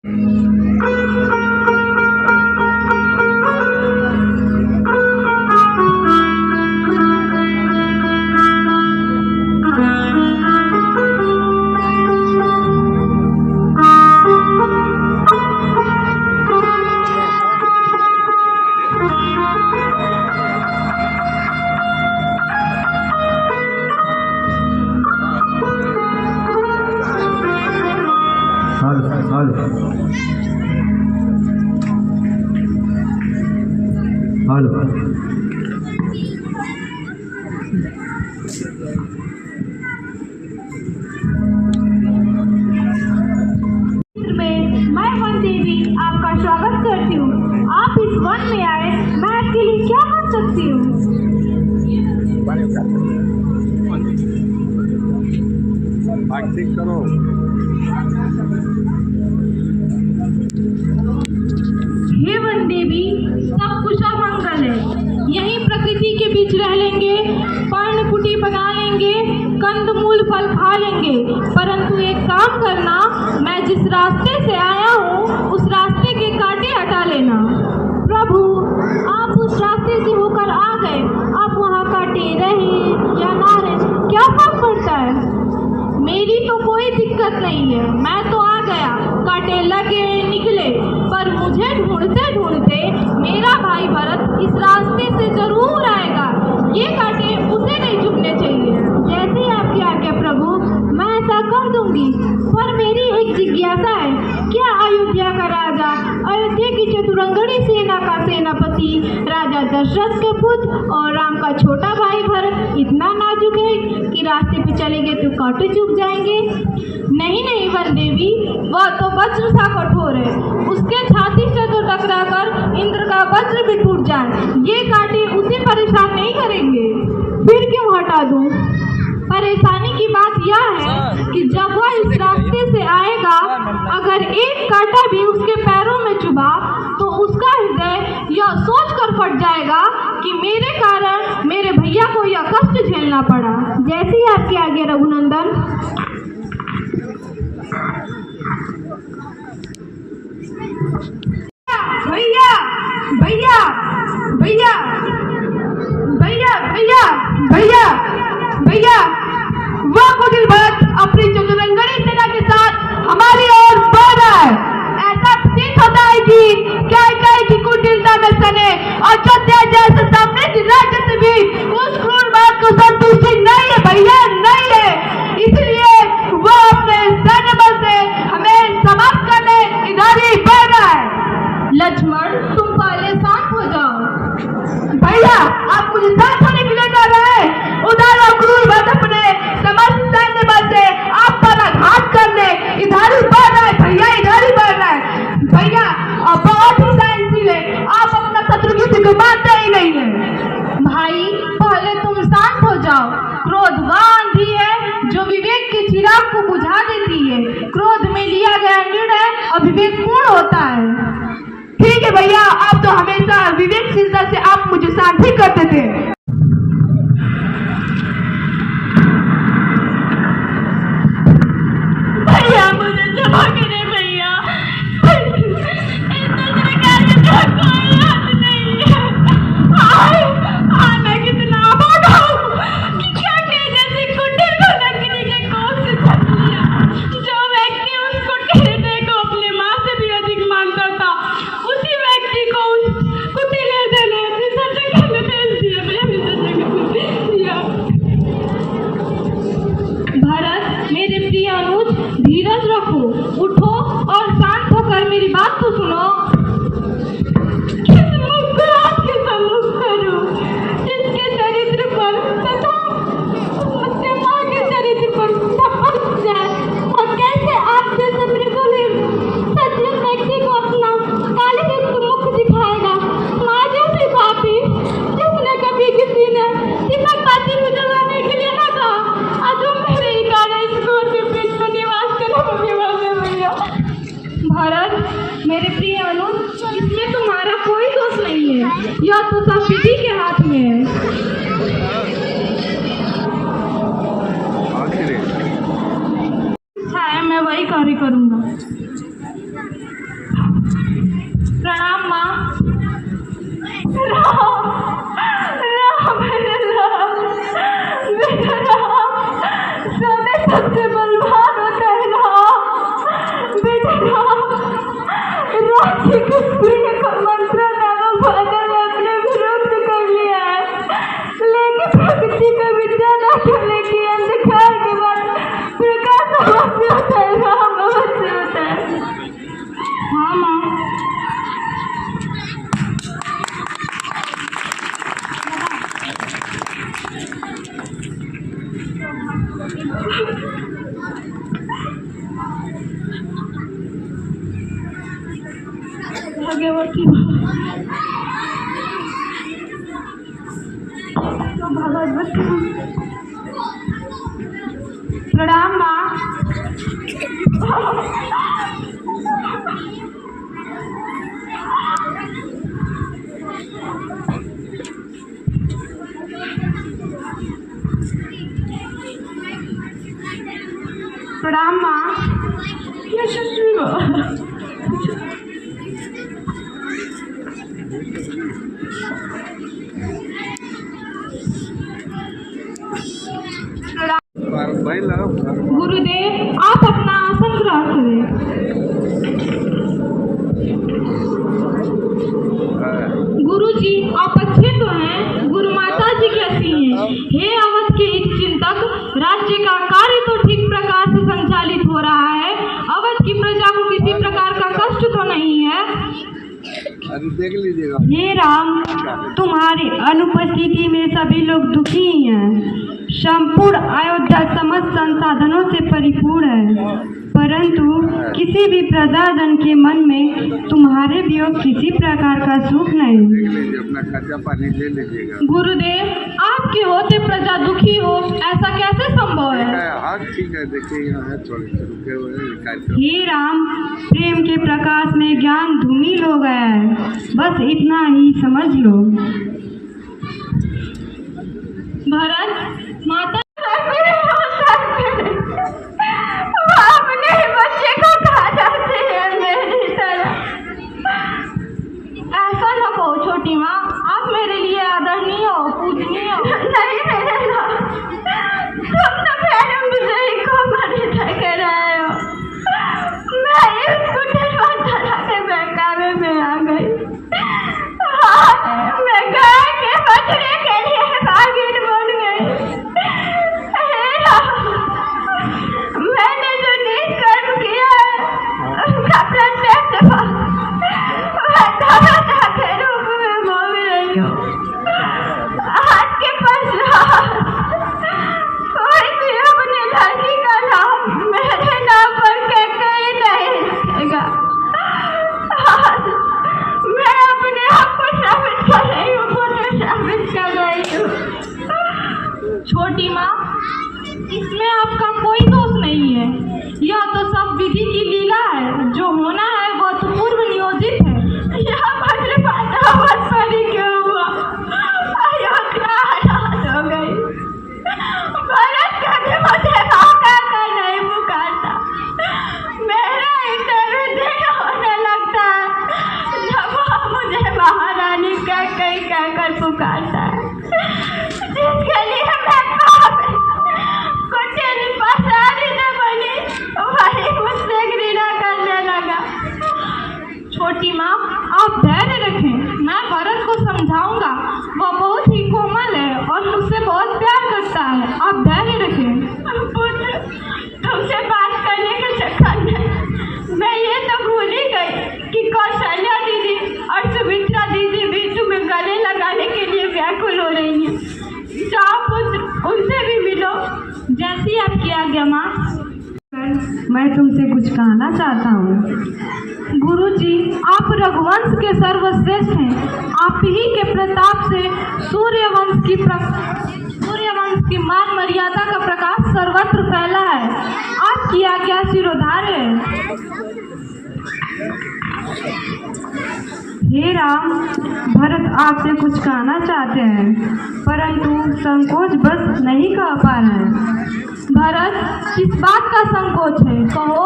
मैं वन देवी आपका स्वागत करती हूँ। आप इस वन में आए, मैं आपके लिए क्या कर सकती हूँ? करो। हे वन देवी, सब कुशल मंगल है। यही प्रकृति के बीच रह लेंगे, पर्ण कुटी बना लेंगे, कंद मूल फल खा लेंगे, परंतु एक काम करना, मैं जिस रास्ते से आया हूँ उस रास्ते के कांटे हटा लेना। प्रभु, आप उस रास्ते से होकर आ गए, आप वहाँ कांटे रहे या ना रहे, क्या फर्क पड़ता है? मेरी तो कोई दिक्कत नहीं है, मैं तो आ गया, कांटे लगे निकले, पर मुझे ढूंढते ढूंढते मेरा भाई भरत इस रास्ते से जरूर आएगा। ये कांटे उसे नहीं चुभने चाहिए। जैसे आपकी आज्ञा प्रभु, मैं ऐसा कर दूंगी, पर मेरी एक जिज्ञासा है, क्या अयोध्या का राजा, अयोध्या की चतुरंगनी सेना का सेनापति राजा दशरथ के पुत्र और राम का छोटा भाई भरत इतना नाजुक है कि रास्ते पे चलेंगे तो कांटे चुभ जाएंगे? नहीं नहीं वन देवी, वह तो वज्र सा कठोर है, उसके छाती से तो टकराकर इंद्र का वज्र भी टूट जाए, ये कांटे उसे परेशान नहीं करेंगे। फिर क्यों हटा दूं? परेशानी की बात यह है कि जब वह इस रास्ते से आएगा, अगर एक कांटा भी उसके पैरों में चुभा तो उसका हृदय यह सोच कर फट जाएगा कि मेरे कारण मेरे भैया को यह कष्ट झेलना पड़ा। जैसी आपकी आज्ञा रघुनंदन। भैया भैया भैया भैया भैया भैया भैया, वह कुटिल भरत अपनी चतुरंगनी सेना के साथ हमारी ओर बढ़ रहा है। ऐसा प्रतीत होता है कि क्या की कुटिलता में सने अयोध्या जैसे समृद्ध राज्य से भी उस क्रूर बात को संतुष्टि नहीं है भैया, नहीं है। इसलिए वह अपने सैन्य बल से हमें समाप्त करने इधर ही बढ़ रहा है। लक्ष्मण, तुम पहले शांत हो जाओ। भैया, आप मुझे शांत होने के लिए कह रहे हैं? उधर क्रूर भरत अपने समस्त सैन्य बल से आप पर आघात करने इधर ही बढ़ रहा है भैया, इधर ही बढ़ रहा है भैया। और बहुत ही सहनशील है, आप अपना शत्रु किसी को मानते ही नहीं है। भाई, पहले तुम शांत हो जाओ। क्रोध वह आंधी है जो विवेक के चिराग को बुझा देती है। क्रोध में लिया गया निर्णय अविवेकपूर्ण होता है। ठीक है भैया, आप तो हमेशा विवेकशीलता से आप मुझे शांति करते थे। भैया, मुझे क्षमा करें भैया, कोई हाथ नहीं है। मैं कितना भागा हूँ कि क्या कहे, जैसे कुटिल को लकड़ी के कोस से छत लिया। जो व्यक्ति उस कुटिलते को अपने माँ से भी अधिक मानता था, उसी व्यक्ति को उस कुटिलते ने दूसरी जगह में भेज दिया। भरत, मेरे प्रिय अनुज, धीरज रखो, उठो और शांत होकर मेरी बात तो सुनो। किस मुख को आपके सम्मुख करूं, जिसके चरित्र पर तथा उसके माँ के चरित्र पर समझ जाए, और कैसे आप जैसे बिल्कुल सज्जन व्यक्ति को अपना कालीयुक्त मुख दिखाएगा। माँ जैसी पापी, जिसने कभी किसी ने सिखा पाती को जलाने के लिए ना कहा, आज मेरे ही कारण इस घोर के बीच में निवास करना विवाद है भैया। भरत, मेरे प्रिय अनुज, इसमें तुम्हारा कोई दोष नहीं है, यह तो सब विधि के हाथ में है। अच्छा है, मैं वही कार्य करूँगा। राम, राम, राम, बेटा राम, सोने सबसे बलवान होता है राम, बेटा राम, राज्य के प्रिय का मंत्र नामों ने अपने विरुद्ध कर लिया है, लेकिन प्रकृति का विद्या न चले कि अंधकार के बाद प्रकाश अवश्य होता है राम, अवश्य होता है। हाँ माँ, भाग्यवती प्रणाम माँ। प्रणाम माँ। यशस्वी हो। गुरुदेव, आप अपना आसन ग्रहण करें। गुरुजी, आप अच्छे तो हैं? गुरु माता जी कैसी हैं? हे अवध के हित चिंतक, राज्य का कार्य तो ठीक प्रकार से संचालित हो रहा है। अवध की प्रजा को किसी प्रकार का कष्ट तो नहीं है? अरे देख लीजिएगा। हे राम, तुम्हारी अनुपस्थिति में सभी लोग दुखी हैं। संपूर्ण अयोध्या समस्त संसाधनों से परिपूर्ण है, परंतु किसी भी प्रजाजन के मन में तुम्हारे वियोग किसी प्रकार का सुख नहीं। देख लीजिए, अपना खर्चा पानी ले लीजिएगा। गुरुदेव, आपके होते प्रजा दुखी हो, ऐसा कैसे संभव है? हाँ ठीक है, देखिए यहाँ है थोड़े रुके हुए। हे राम, प्रेम के प्रकाश में ज्ञान धूमिल हो गया है, बस इतना ही समझ लो। भरत, माता अपने बच्चे को खा जाते हैं मेरी तरह। ऐसा न कहो छोटी माँ, आप मेरे लिए आदरणीय हो, पूजनीय हो। नहीं तुम तो मेरे विजय को मर्यादा कर रहे हो। मैं इस कुटिल वार्ता के बहकावे में आ गई। मैं गाय के बछड़े के लिए भागिन बन गई। मैंने जो नीच कर्म किया है उसका प्रत्यक्ष फल मैं के रूप में भोग रही हूँ। आज के पश्चात कोई भी अपनी लड़की का नाम मेरे नाम पर कहकर ही नहीं रखेगा। मैं अपने आप को साबित कर रही हूँ, खुद साबित कर रही हूँ। छोटी माँ, इसमें आपका कोई दोष नहीं है। यह तो सब विधि की लीला है। जो होना है वह तो पूर्व नियोजित है। यह अवध परी क्यों हुआ? अयोध्या आजाद हो गई। भरत कभी मुझे मौका का नहीं पुकारता। मेरा इंटरव्यू दिन होने लगता है जब वह मुझे महारानी कहकर पुकारता है, जिसके लिए मैं छोटी माँ, आप धैर्य रखें। मैं भरत को समझाऊंगा। वह बहुत ही कोमल है और मुझसे बहुत प्यार करता है। आप धैर्य रखें। पुत्र, तुमसे बात करने के चक्कर में मैं ये तो भूल ही गई कि कौशल्या दीदी और सुमित्रा दीदी भी तुम्हें गले लगाने के लिए व्याकुल हो रही हैं। जाओ पुत्र, उनसे भी मिलो। जैसी आपकी आज्ञा माँ। मैं तुमसे कुछ कहना चाहता हूँ। गुरुजी, आप रघुवंश के सर्वश्रेष्ठ हैं। आप ही के प्रताप से सूर्यवंश की मान मर्यादा का प्रकाश सर्वत्र फैला है। आपकी आज्ञा सिरोधार्य है। हे राम, भरत आपसे कुछ कहना चाहते हैं, परंतु संकोच बस नहीं कह पा रहे हैं। भरत, किस बात का संकोच है? कहो।